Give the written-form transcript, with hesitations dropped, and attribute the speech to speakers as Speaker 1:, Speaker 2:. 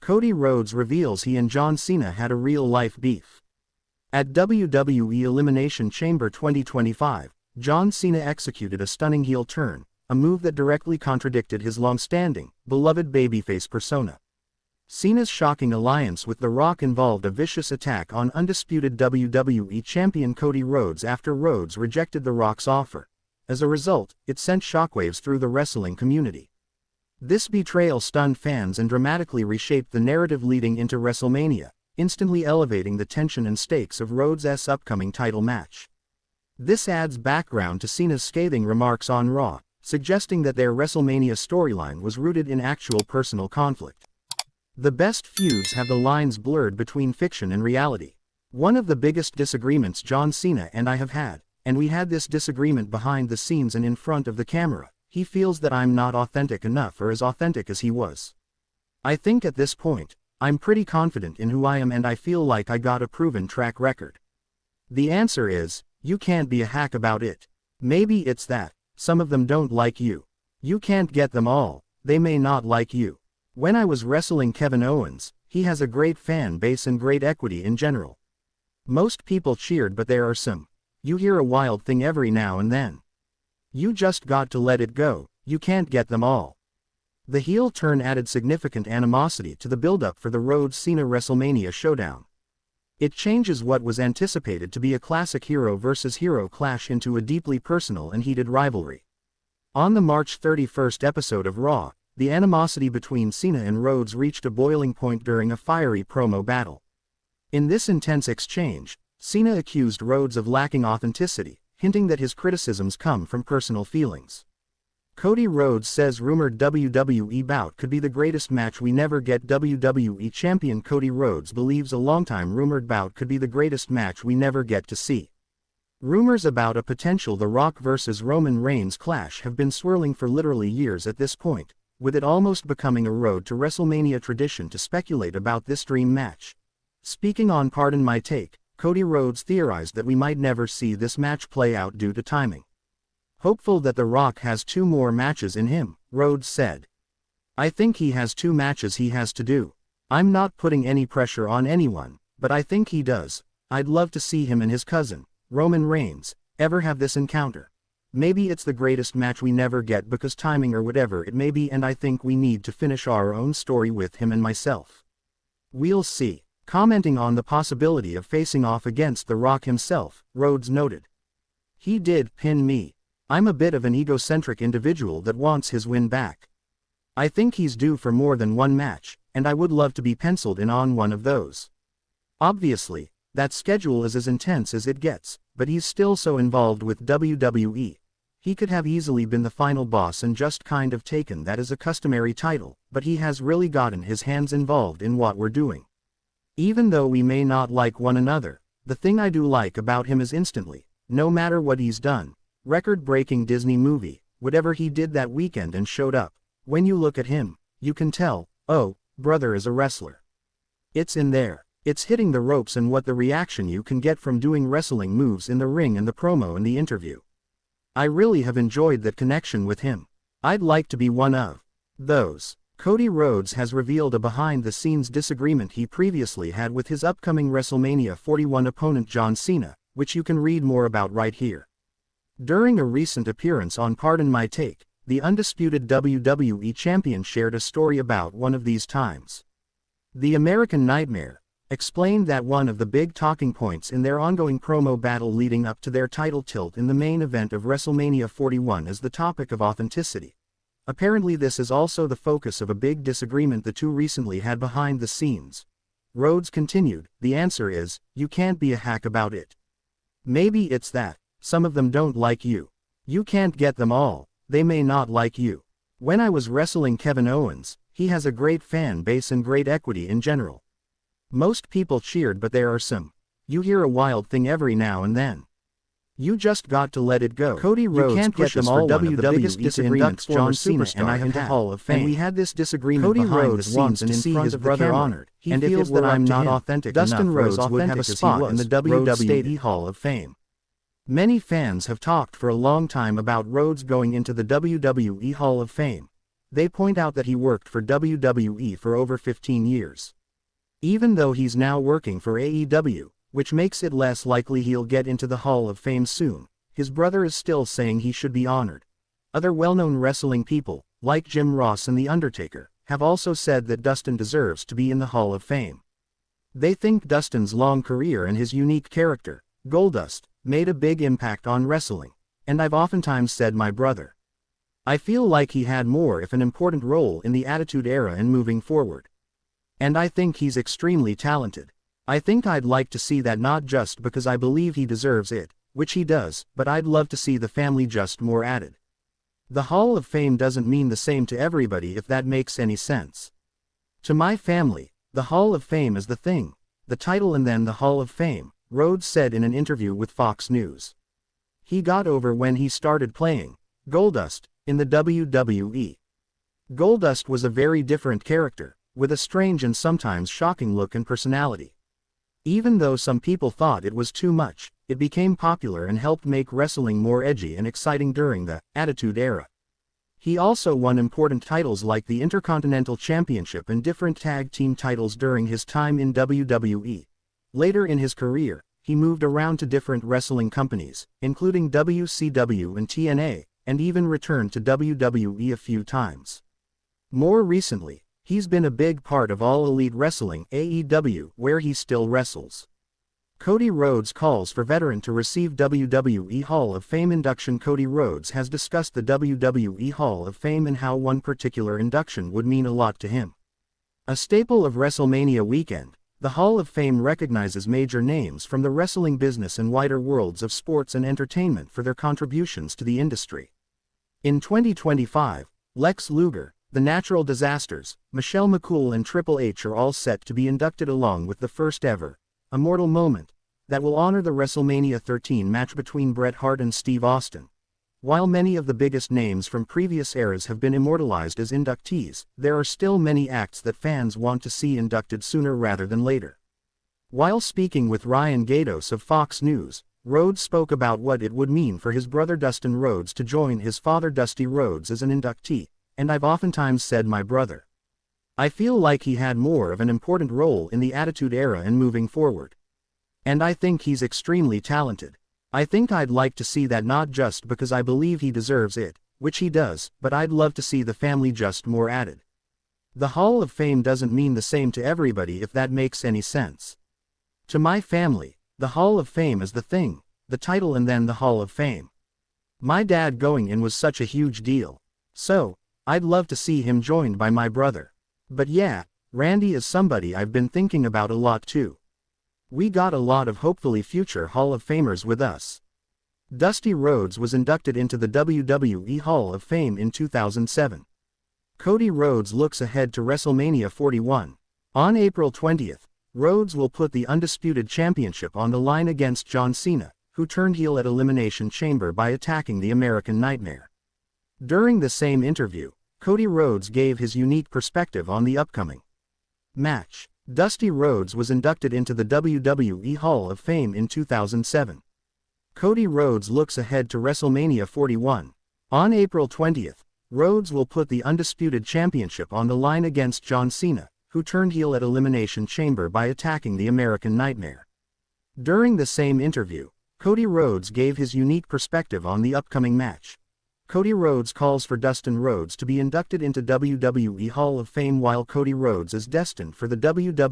Speaker 1: Cody Rhodes reveals he and John Cena had a real-life beef. At WWE Elimination Chamber 2025, John Cena executed a stunning heel turn, a move that directly contradicted his long-standing, beloved babyface persona. Cena's shocking alliance with The Rock involved a vicious attack on undisputed WWE Champion Cody Rhodes after Rhodes rejected The Rock's offer. As a result, it sent shockwaves through the wrestling community. This betrayal stunned fans and dramatically reshaped the narrative leading into WrestleMania, instantly elevating the tension and stakes of Rhodes' upcoming title match. This adds background to Cena's scathing remarks on Raw, suggesting that their WrestleMania storyline was rooted in actual personal conflict. The best feuds have the lines blurred between fiction and reality. One of the biggest disagreements John Cena and I have had, and we had this disagreement behind the scenes and in front of the camera, he feels that I'm not authentic enough or as authentic as he was. I think at this point, I'm pretty confident in who I am and I feel like I got a proven track record. The answer is, you can't be a hack about it. Maybe it's that, some of them don't like you. You can't get them all, they may not like you. When I was wrestling Kevin Owens, he has a great fan base and great equity in general. Most people cheered, but there are some. You hear a wild thing every now and then. You just got to let it go, you can't get them all. The heel turn added significant animosity to the build-up for the Rhodes-Cena WrestleMania showdown. It changes what was anticipated to be a classic hero versus hero clash into a deeply personal and heated rivalry. On the March 31st episode of Raw, the animosity between Cena and Rhodes reached a boiling point during a fiery promo battle. In this intense exchange, Cena accused Rhodes of lacking authenticity, hinting that his criticisms come from personal feelings. Cody Rhodes says rumored WWE bout could be the greatest match we never get. WWE Champion Cody Rhodes believes a longtime rumored bout could be the greatest match we never get to see. Rumors about a potential The Rock vs. Roman Reigns clash have been swirling for literally years at this point, with it almost becoming a Road to WrestleMania tradition to speculate about this dream match. Speaking on Pardon My Take, Cody Rhodes theorized that we might never see this match play out due to timing. Hopeful that The Rock has 2 more matches in him, Rhodes said. I think he has 2 matches he has to do. I'm not putting any pressure on anyone, but I think he does. I'd love to see him and his cousin, Roman Reigns, ever have this encounter. Maybe it's the greatest match we never get because timing or whatever it may be, and I think we need to finish our own story with him and myself. We'll see. Commenting on the possibility of facing off against The Rock himself, Rhodes noted. He did pin me. I'm a bit of an egocentric individual that wants his win back. I think he's due for more than one match, and I would love to be penciled in on one of those. Obviously, that schedule is as intense as it gets, but he's still so involved with WWE. He could have easily been the final boss and just kind of taken that as a customary title, but he has really gotten his hands involved in what we're doing. Even though we may not like one another, the thing I do like about him is instantly, no matter what he's done, record-breaking Disney movie, whatever he did that weekend and showed up, when you look at him, you can tell, oh, brother is a wrestler. It's in there. It's hitting the ropes and what the reaction you can get from doing wrestling moves in the ring and the promo and the interview. I really have enjoyed that connection with him. I'd like to be one of those. Cody Rhodes has revealed a behind-the-scenes disagreement he previously had with his upcoming WrestleMania 41 opponent John Cena, which you can read more about right here. During a recent appearance on Pardon My Take, the undisputed WWE Champion shared a story about one of these times. The American Nightmare explained that one of the big talking points in their ongoing promo battle leading up to their title tilt in the main event of WrestleMania 41 is the topic of authenticity. Apparently this is also the focus of a big disagreement the two recently had behind the scenes. Rhodes continued, the answer is, you can't be a hack about it. Maybe it's that, some of them don't like you. You can't get them all, they may not like you. When I was wrestling Kevin Owens, he has a great fan base and great equity in general. Most people cheered, but there are some. You hear a wild thing every now and then. You just got to let it go. Cody Rhodes can't get them all. One of the biggest disagreements John Cena and I have had, Hall of Fame. And we had this disagreement Cody behind Rhodes the scenes and in front his of the camera. Honored. He and feels that I'm not authentic Dustin Rhodes would have a spot in the WWE Hall of Fame. Many fans have talked for a long time about Rhodes going into the WWE Hall of Fame. They point out that he worked for WWE for over 15 years. Even though he's now working for AEW, which makes it less likely he'll get into the Hall of Fame soon, his brother is still saying he should be honored. Other well-known wrestling people, like Jim Ross and The Undertaker, have also said that Dustin deserves to be in the Hall of Fame. They think Dustin's long career and his unique character, Goldust, made a big impact on wrestling, and I've oftentimes said my brother. I feel like he had more of an important role in the Attitude Era and moving forward. And I think he's extremely talented. I think I'd like to see that not just because I believe he deserves it, which he does, but I'd love to see the family just more added. The Hall of Fame doesn't mean the same to everybody, if that makes any sense. To my family, the Hall of Fame is the thing, the title and then the Hall of Fame, Rhodes said in an interview with Fox News. He got over when he started playing Goldust in the WWE. Goldust was a very different character, with a strange and sometimes shocking look and personality. Even though some people thought it was too much, it became popular and helped make wrestling more edgy and exciting during the Attitude Era. He also won important titles like the Intercontinental Championship and different tag team titles during his time in WWE. Later in his career, he moved around to different wrestling companies, including WCW and TNA, and even returned to WWE a few times. More recently, he's been a big part of All Elite Wrestling (AEW), where he still wrestles. Cody Rhodes calls for veteran to receive WWE Hall of Fame induction. Cody Rhodes has discussed the WWE Hall of Fame and how one particular induction would mean a lot to him. A staple of WrestleMania weekend, the Hall of Fame recognizes major names from the wrestling business and wider worlds of sports and entertainment for their contributions to the industry. In 2025, Lex Luger, The Natural Disasters, Michelle McCool and Triple H are all set to be inducted along with the first ever Immortal Moment that will honor the WrestleMania 13 match between Bret Hart and Steve Austin. While many of the biggest names from previous eras have been immortalized as inductees, there are still many acts that fans want to see inducted sooner rather than later. While speaking with Ryan Gaidos of Fox News, Rhodes spoke about what it would mean for his brother Dustin Rhodes to join his father Dusty Rhodes as an inductee, and I've oftentimes said my brother. I feel like he had more of an important role in the Attitude Era and moving forward. And I think he's extremely talented. I think I'd like to see that not just because I believe he deserves it, which he does, but I'd love to see the family just more added. The Hall of Fame doesn't mean the same to everybody, if that makes any sense. To my family, the Hall of Fame is the thing, the title and then the Hall of Fame. My dad going in was such a huge deal. So, I'd love to see him joined by my brother. But yeah, Randy is somebody I've been thinking about a lot too. We got a lot of hopefully future Hall of Famers with us. Dusty Rhodes was inducted into the WWE Hall of Fame in 2007. Cody Rhodes looks ahead to WrestleMania 41. On April 20th, Rhodes will put the Undisputed Championship on the line against John Cena, who turned heel at Elimination Chamber by attacking the American Nightmare. During the same interview, Cody Rhodes gave his unique perspective on the upcoming match. Dusty Rhodes was inducted into the WWE Hall of Fame in 2007. Cody Rhodes looks ahead to WrestleMania 41. On April 20th, Rhodes will put the Undisputed Championship on the line against John Cena, who turned heel at Elimination Chamber by attacking the American Nightmare. During the same interview, Cody Rhodes gave his unique perspective on the upcoming match. Cody Rhodes calls for Dustin Rhodes to be inducted into WWE Hall of Fame. While Cody Rhodes is destined for the WWE